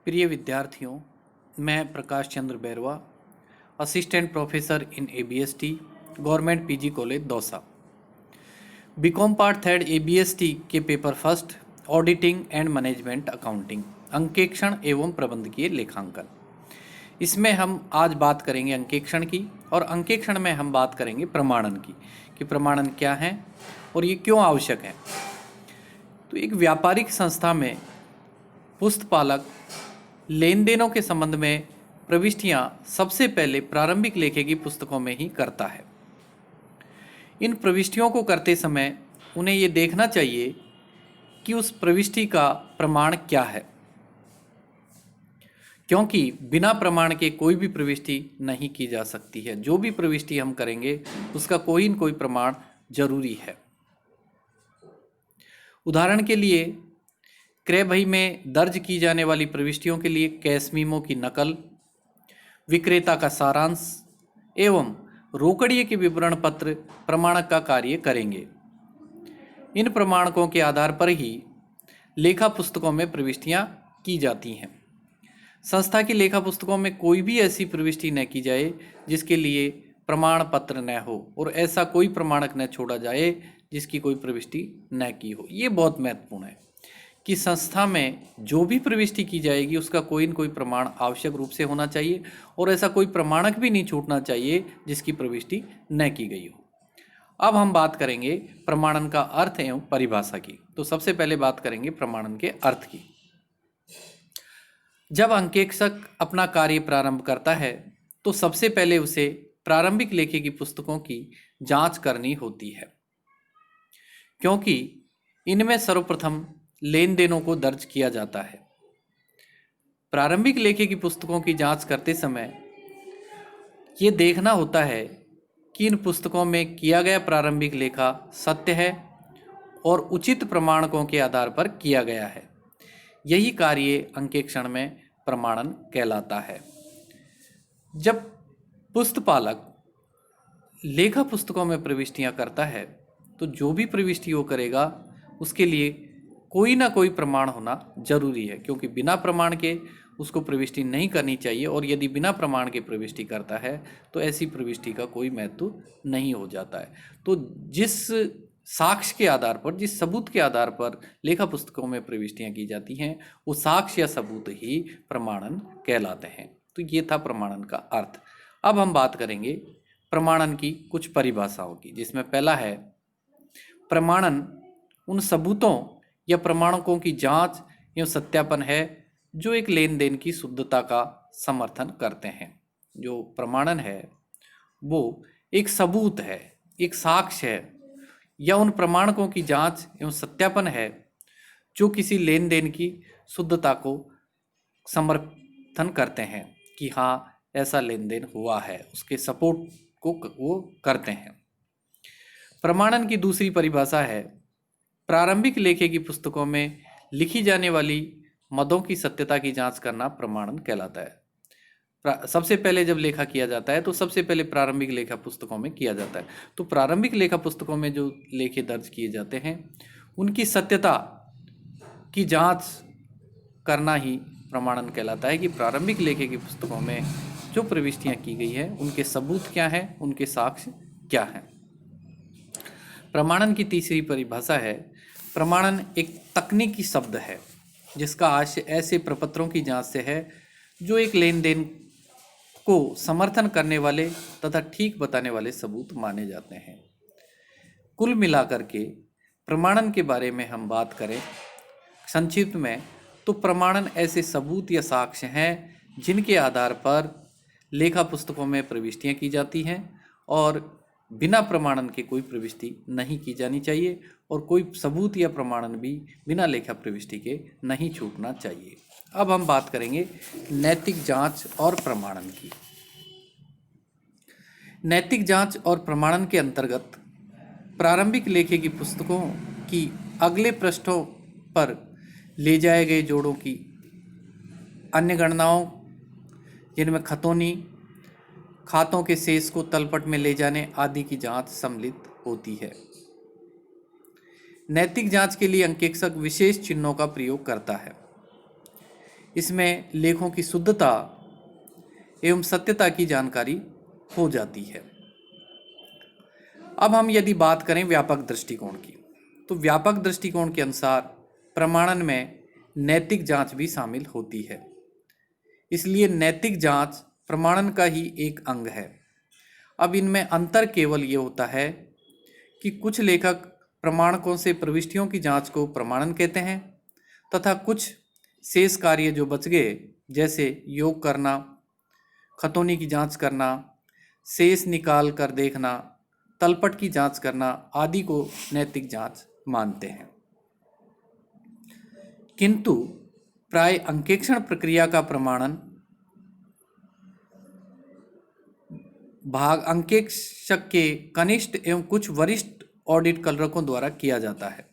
प्रिय विद्यार्थियों, मैं Prakash Chandra Bairwa, assistant professor in ABST, government PG college Dausa. BCom part third ABST के पेपर first auditing and management accounting, अंकेक्षण एवं प्रबंधकीय लेखांकन। इसमें हम आज बात करेंगे अंकेक्षण की, और अंकेक्षण में हम बात करेंगे प्रमाणन की कि प्रमाणन क्या है और ये क्यों आवश्यक है। तो एक व्यापारिक संस्था में पुस्तपालक लेन देनों के संबंध में प्रविष्टियां सबसे पहले प्रारंभिक लेखे की पुस्तकों में ही करता है। इन प्रविष्टियों को करते समय उन्हें ये देखना चाहिए कि उस प्रविष्टि का प्रमाण क्या है, क्योंकि बिना प्रमाण के कोई भी प्रविष्टि नहीं की जा सकती है। जो भी प्रविष्टि हम करेंगे उसका कोई न कोई प्रमाण जरूरी है। उदाहरण के लिए क्रय बही में दर्ज की जाने वाली प्रविष्टियों के लिए कैश मीमो की नकल, विक्रेता का सारांश एवं रोकड़िए के विवरण पत्र प्रमाणक का कार्य करेंगे। इन प्रमाणकों के आधार पर ही लेखा पुस्तकों में प्रविष्टियां की जाती हैं। संस्था की लेखा पुस्तकों में कोई भी ऐसी प्रविष्टि न की जाए जिसके लिए प्रमाण पत्र न हो, और ऐसा कोई प्रमाणक न छोड़ा जाए जिसकी कोई प्रविष्टि न की हो। ये बहुत महत्वपूर्ण है कि संस्था में जो भी प्रविष्टि की जाएगी उसका कोई न कोई प्रमाण आवश्यक रूप से होना चाहिए, और ऐसा कोई प्रमाणक भी नहीं छूटना चाहिए जिसकी प्रविष्टि न की गई हो। अब हम बात करेंगे प्रमाणन का अर्थ एवं परिभाषा की। तो सबसे पहले बात करेंगे प्रमाणन के अर्थ की। जब अंकेक्षक अपना कार्य प्रारंभ करता है तो सबसे पहले उसे प्रारंभिक लेखे की पुस्तकों की जांच करनी होती है, क्योंकि इनमें सर्वप्रथम लेन देनों को दर्ज किया जाता है। प्रारंभिक लेखे की पुस्तकों की जांच करते समय ये देखना होता है कि इन पुस्तकों में किया गया प्रारंभिक लेखा सत्य है और उचित प्रमाणकों के आधार पर किया गया है। यही कार्य अंकेक्षण में प्रमाणन कहलाता है। जब पुस्तपालक लेखा पुस्तकों में प्रविष्टियां करता है तो जो भी प्रविष्टि वो करेगा उसके लिए कोई ना कोई प्रमाण होना जरूरी है, क्योंकि बिना प्रमाण के उसको प्रविष्टि नहीं करनी चाहिए, और यदि बिना प्रमाण के प्रविष्टि करता है तो ऐसी प्रविष्टि का कोई महत्व नहीं हो जाता है। तो जिस साक्ष्य के आधार पर, जिस सबूत के आधार पर लेखा पुस्तकों में प्रविष्टियां की जाती हैं, वो साक्ष्य या सबूत ही प्रमाणन कहलाते हैं। तो ये था प्रमाणन का अर्थ। अब हम बात करेंगे प्रमाणन की कुछ परिभाषाओं की, जिसमें पहला है प्रमाणन उन सबूतों या प्रमाणकों की जांच एवं सत्यापन है जो एक लेन देन की शुद्धता का समर्थन करते हैं। जो प्रमाणन है वो एक सबूत है, एक साक्ष्य है, या उन प्रमाणकों की जांच एवं सत्यापन है जो किसी लेन देन की शुद्धता को समर्थन करते हैं कि हाँ ऐसा लेन देन हुआ है, उसके सपोर्ट को वो करते हैं। प्रमाणन की दूसरी परिभाषा है प्रारंभिक लेखे की पुस्तकों में लिखी जाने वाली मदों की सत्यता की जांच करना प्रमाणन कहलाता है। सबसे पहले जब लेखा किया जाता है तो सबसे पहले प्रारंभिक लेखा पुस्तकों में किया जाता है। तो प्रारंभिक लेखा पुस्तकों में जो लेखे दर्ज किए जाते हैं उनकी सत्यता की जांच करना ही प्रमाणन कहलाता है, कि प्रारंभिक लेखे की पुस्तकों में जो प्रविष्टियां की गई है उनके सबूत क्या हैं, उनके साक्ष्य क्या हैं। प्रमाणन की तीसरी परिभाषा है प्रमाणन एक तकनीकी शब्द है जिसका आशय ऐसे प्रपत्रों की जांच से है जो एक लेन देन को समर्थन करने वाले तथा ठीक बताने वाले सबूत माने जाते हैं। कुल मिलाकर के प्रमाणन के बारे में हम बात करें संक्षिप्त में, तो प्रमाणन ऐसे सबूत या साक्ष्य हैं जिनके आधार पर लेखा पुस्तकों में प्रविष्टियां की जाती हैं, और बिना प्रमाणन के कोई प्रविष्टि नहीं की जानी चाहिए, और कोई सबूत या प्रमाणन भी बिना लेखा प्रविष्टि के नहीं छूटना चाहिए। अब हम बात करेंगे नैतिक जांच और प्रमाणन की। नैतिक जांच और प्रमाणन के अंतर्गत प्रारंभिक लेखे की पुस्तकों की अगले पृष्ठों पर ले जाए गए जोड़ों की अन्य गणनाओं, जिनमें खतौनी, खातों के शेष को तलपट में ले जाने आदि की जांच सम्मिलित होती है। नैतिक जांच के लिए अंकेक्षक विशेष चिन्हों का प्रयोग करता है। इसमें लेखों की शुद्धता एवं सत्यता की जानकारी हो जाती है। अब हम यदि बात करें व्यापक दृष्टिकोण की, तो व्यापक दृष्टिकोण के अनुसार प्रमाणन में नैतिक जांच भी शामिल होती है। इसलिए नैतिक जांच प्रमाणन का ही एक अंग है। अब इनमें अंतर केवल ये होता है कि कुछ लेखक प्रमाणकों से प्रविष्टियों की जांच को प्रमाणन कहते हैं तथा कुछ शेष कार्य जो बच गए, जैसे योग करना, खतौनी की जांच करना, शेष निकाल कर देखना, तलपट की जांच करना आदि को नैतिक जांच मानते हैं। किंतु प्राय अंकेक्षण प्रक्रिया का प्रमाणन भाग अंकेक्षक के कनिष्ठ एवं कुछ वरिष्ठ ऑडिट कलरकों द्वारा किया जाता है।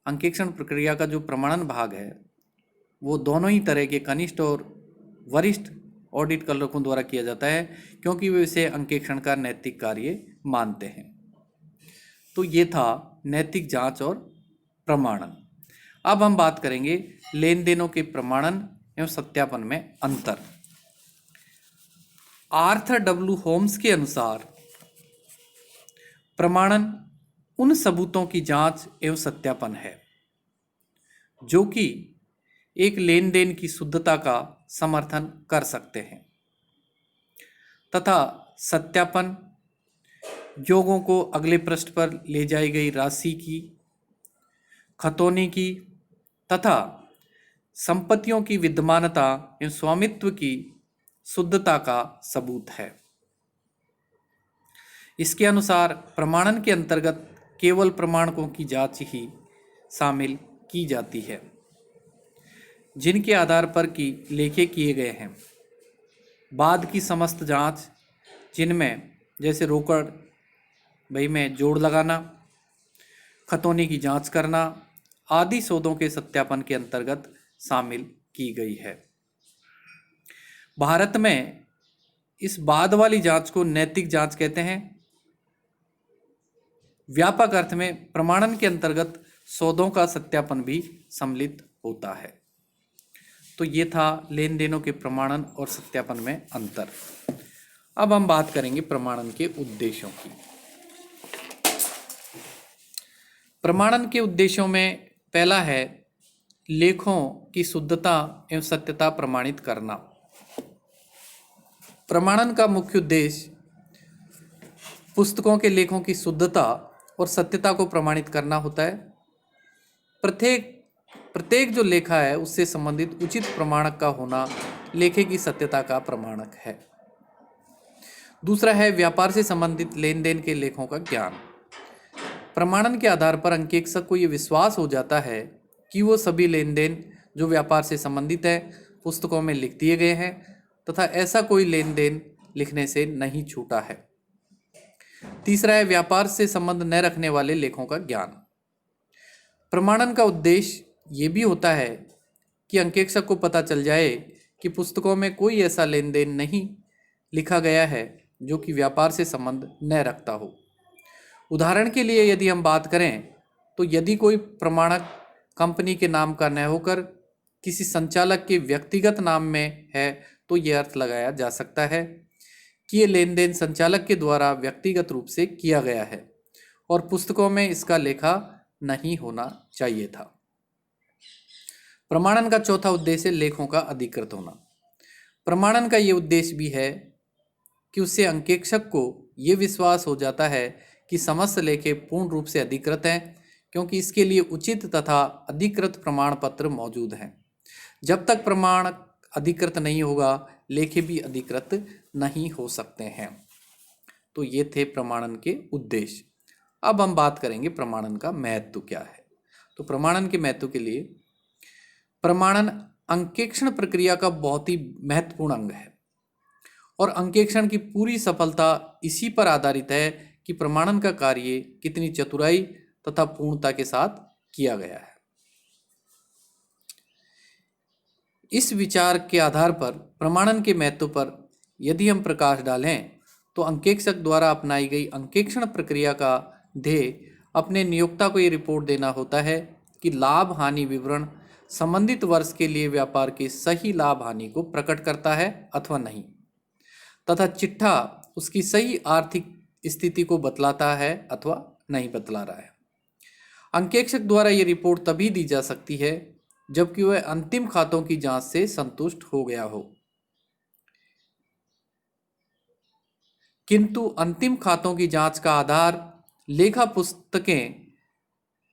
अंकेक्षण प्रक्रिया का जो प्रमाणन भाग है वो दोनों ही तरह के कनिष्ठ और वरिष्ठ ऑडिट कलरकों द्वारा किया जाता है, क्योंकि वे इसे अंकेक्षण का नैतिक कार्य मानते हैं। तो ये था नैतिक जांच और प्रमाणन। अब हम बात करेंगे लेन देनों के प्रमाणन एवं सत्यापन में अंतर। आर्थर डब्ल्यू होम्स के अनुसार प्रमाणन उन सबूतों की जांच एवं सत्यापन है जो कि एक लेन देन की शुद्धता का समर्थन कर सकते हैं, तथा सत्यापन योगों को अगले पृष्ठ पर ले जाई गई राशि की, खतौनी की तथा संपत्तियों की विद्यमानता एवं स्वामित्व की शुद्धता का सबूत है। इसके अनुसार प्रमाणन के अंतर्गत केवल प्रमाणकों की जांच ही शामिल की जाती है जिनके आधार पर कि लेखे किए गए हैं। बाद की समस्त जांच, जिनमें जैसे रोकड़ बही में जोड़ लगाना, खतौनी की जांच करना आदि सौदों के सत्यापन के अंतर्गत शामिल की गई है। भारत में इस बाद वाली जांच को नैतिक जांच कहते हैं। व्यापक अर्थ में प्रमाणन के अंतर्गत सौदों का सत्यापन भी सम्मिलित होता है। तो ये था लेन देनों के प्रमाणन और सत्यापन में अंतर। अब हम बात करेंगे प्रमाणन के उद्देश्यों की। प्रमाणन के उद्देश्यों में पहला है लेखों की शुद्धता एवं सत्यता प्रमाणित करना। प्रमाणन का मुख्य उद्देश्य पुस्तकों के लेखों की शुद्धता और सत्यता को प्रमाणित करना होता है। प्रत्येक जो लेखा है उससे संबंधित उचित प्रमाणक का होना लेखे की सत्यता का प्रमाणक है। दूसरा है व्यापार से संबंधित लेन देन के लेखों का ज्ञान। प्रमाणन के आधार पर अंकेक्षक को यह विश्वास हो जाता है कि वो सभी लेन देन जो व्यापार से संबंधित है पुस्तकों में लिख दिए गए हैं तथा ऐसा कोई लेन देन लिखने से नहीं छूटा है। तीसरा है व्यापार से संबंध न रखने वाले लेखों का ज्ञान। प्रमाणन का उद्देश्य ये भी होता है कि अंकेक्षक को पता चल जाए कि पुस्तकों में कोई ऐसा लेन देन नहीं लिखा गया है जो कि व्यापार से संबंध न रखता हो। उदाहरण के लिए यदि हम बात करें तो यदि कोई प्रमाणक कंपनी के नाम का न होकर किसी संचालक के व्यक्तिगत नाम में है तो यह अर्थ लगाया जा सकता है कि ये लेन देन संचालक के द्वारा व्यक्तिगत रूप से किया गया है और पुस्तकों में इसका लेखा नहीं होना चाहिए था। प्रमाणन का चौथा उद्देश्य लेखों का अधिकृत होना। प्रमाणन का ये उद्देश्य भी है कि उससे अंकेक्षक को ये विश्वास हो जाता है कि समस्त लेखे पूर्ण रूप से अधिकृत हैं, क्योंकि इसके लिए उचित तथा अधिकृत प्रमाण पत्र मौजूद हैं। जब तक प्रमाण अधिकृत नहीं होगा लेखे भी अधिकृत नहीं हो सकते हैं। तो ये थे प्रमाणन के उद्देश्य। अब हम बात करेंगे प्रमाणन का महत्व क्या है। तो प्रमाणन के महत्व के लिए प्रमाणन अंकेक्षण प्रक्रिया का बहुत ही महत्वपूर्ण अंग है और अंकेक्षण की पूरी सफलता इसी पर आधारित है कि प्रमाणन का कार्य कितनी चतुराई तथा पूर्णता के साथ किया गया है। इस विचार के आधार पर प्रमाणन के महत्व पर यदि हम प्रकाश डालें तो अंकेक्षक द्वारा अपनाई गई अंकेक्षण प्रक्रिया का ध्येय अपने नियोक्ता को ये रिपोर्ट देना होता है कि लाभ हानि विवरण संबंधित वर्ष के लिए व्यापार की सही लाभ हानि को प्रकट करता है अथवा नहीं, तथा चिट्ठा उसकी सही आर्थिक स्थिति को बतलाता है अथवा नहीं बतला रहा है। अंकेक्षक द्वारा ये रिपोर्ट तभी दी जा सकती है जबकि वह अंतिम खातों की जांच से संतुष्ट हो गया हो, किंतु अंतिम खातों की जांच का आधार लेखा पुस्तकें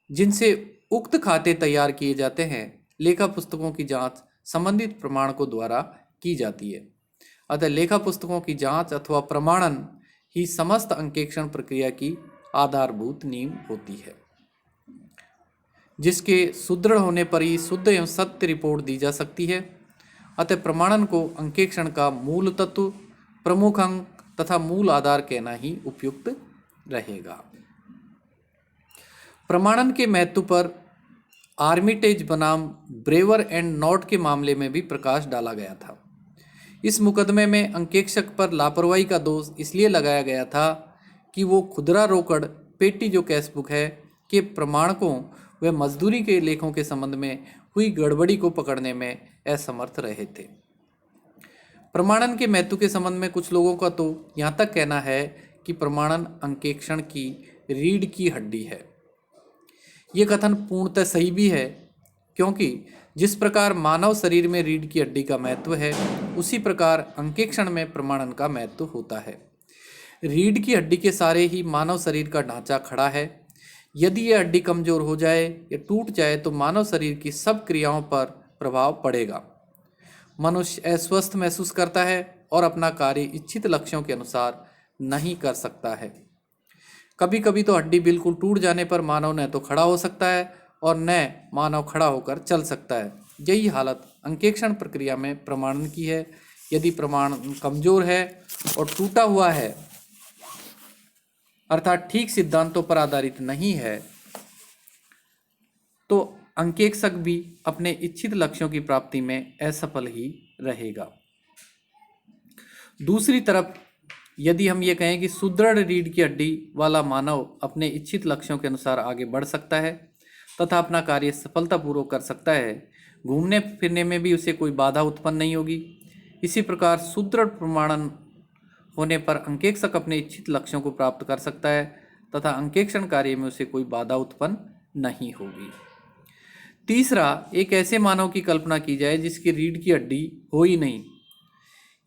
जिनसे उक्त खाते तैयार किए जाते हैं, लेखा पुस्तकों की जांच संबंधित प्रमाणकों द्वारा की जाती है। अतः लेखा पुस्तकों की जांच अथवा प्रमाणन ही समस्त अंकेक्षण प्रक्रिया की आधारभूत नींव होती है, जिसके सुदृढ़ होने पर ही शुद्ध एवं सत्य रिपोर्ट दी जा सकती है। अतः प्रमाणन को अंकेक्षण का मूल तत्व, प्रमुख अंग तथा मूल आधार कहना ही उपयुक्त रहेगा। प्रमाणन के महत्व पर आर्मिटेज बनाम ब्रेवर एंड नॉट के मामले में भी प्रकाश डाला गया था। इस मुकदमे में अंकेक्षक पर लापरवाही का दोष इसलिए लगाया गया था कि वो खुदरा रोकड़ पेटी जो कैश बुक है के प्रमाणकों व मजदूरी के लेखों के संबंध में हुई गड़बड़ी को पकड़ने में असमर्थ रहे थे। प्रमाणन के महत्व के संबंध में कुछ लोगों का तो यहाँ तक कहना है कि प्रमाणन अंकेक्षण की रीढ़ की हड्डी है। ये कथन पूर्णतः सही भी है, क्योंकि जिस प्रकार मानव शरीर में रीढ़ की हड्डी का महत्व है, उसी प्रकार अंकेक्षण में प्रमाणन का महत्व होता है। रीढ़ की हड्डी के सहारे ही मानव शरीर का ढांचा खड़ा है। यदि यह हड्डी कमजोर हो जाए या टूट जाए तो मानव शरीर की सब क्रियाओं पर प्रभाव पड़ेगा। मनुष्य अस्वस्थ महसूस करता है और अपना कार्य इच्छित लक्ष्यों के अनुसार नहीं कर सकता है। कभी कभी तो हड्डी बिल्कुल टूट जाने पर मानव न तो खड़ा हो सकता है और न मानव खड़ा होकर चल सकता है। यही हालत अंकेक्षण प्रक्रिया में प्रमाणन की है। यदि प्रमाणन कमजोर है और टूटा हुआ है, अर्थात ठीक सिद्धांतों पर आधारित नहीं है, तो अंकेक्षक भी अपने इच्छित लक्ष्यों की प्राप्ति में असफल ही रहेगा। दूसरी तरफ यदि हम ये कहें कि सुदृढ़ रीढ़ की हड्डी वाला मानव अपने इच्छित लक्ष्यों के अनुसार आगे बढ़ सकता है तथा अपना कार्य सफलतापूर्वक कर सकता है, घूमने फिरने में भी उसे कोई बाधा उत्पन्न नहीं होगी। इसी प्रकार सुदृढ़ प्रमाणन होने पर अंकेक्षक अपने इच्छित लक्ष्यों को प्राप्त कर सकता है तथा अंकेक्षण कार्य में उसे कोई बाधा उत्पन्न नहीं होगी। तीसरा, एक ऐसे मानव की कल्पना की जाए जिसकी रीढ़ की हड्डी हो ही नहीं।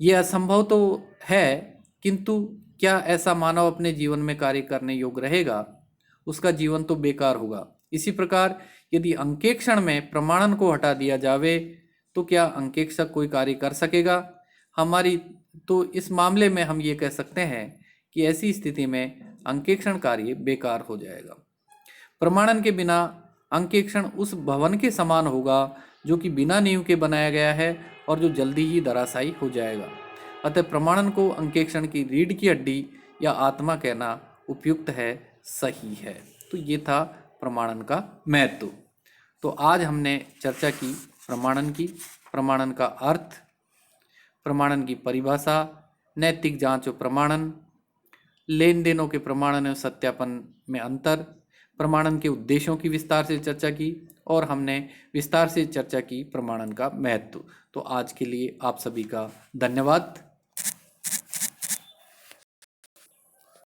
यह असंभव तो है, किंतु क्या ऐसा मानव अपने जीवन में कार्य करने योग्य रहेगा? उसका जीवन तो बेकार होगा। इसी प्रकार यदि अंकेक्षण में प्रमाणन को हटा दिया जावे तो क्या अंकेक्षक कोई कार्य कर सकेगा? तो इस मामले में हम ये कह सकते हैं कि ऐसी स्थिति में अंकेक्षण कार्य बेकार हो जाएगा। प्रमाणन के बिना अंकेक्षण उस भवन के समान होगा जो कि बिना नींव के बनाया गया है और जो जल्दी ही धराशायी हो जाएगा। अतः प्रमाणन को अंकेक्षण की रीढ़ की हड्डी या आत्मा कहना उपयुक्त है, सही है। तो ये था प्रमाणन का महत्व। तो आज हमने चर्चा की प्रमाणन का अर्थ, प्रमाणन की परिभाषा, नैतिक जांच और प्रमाणन, लेन देनों के प्रमाणन और सत्यापन में अंतर, प्रमाणन के उद्देश्यों की विस्तार से चर्चा की और हमने विस्तार से चर्चा की प्रमाणन का महत्व। तो आज के लिए आप सभी का धन्यवाद।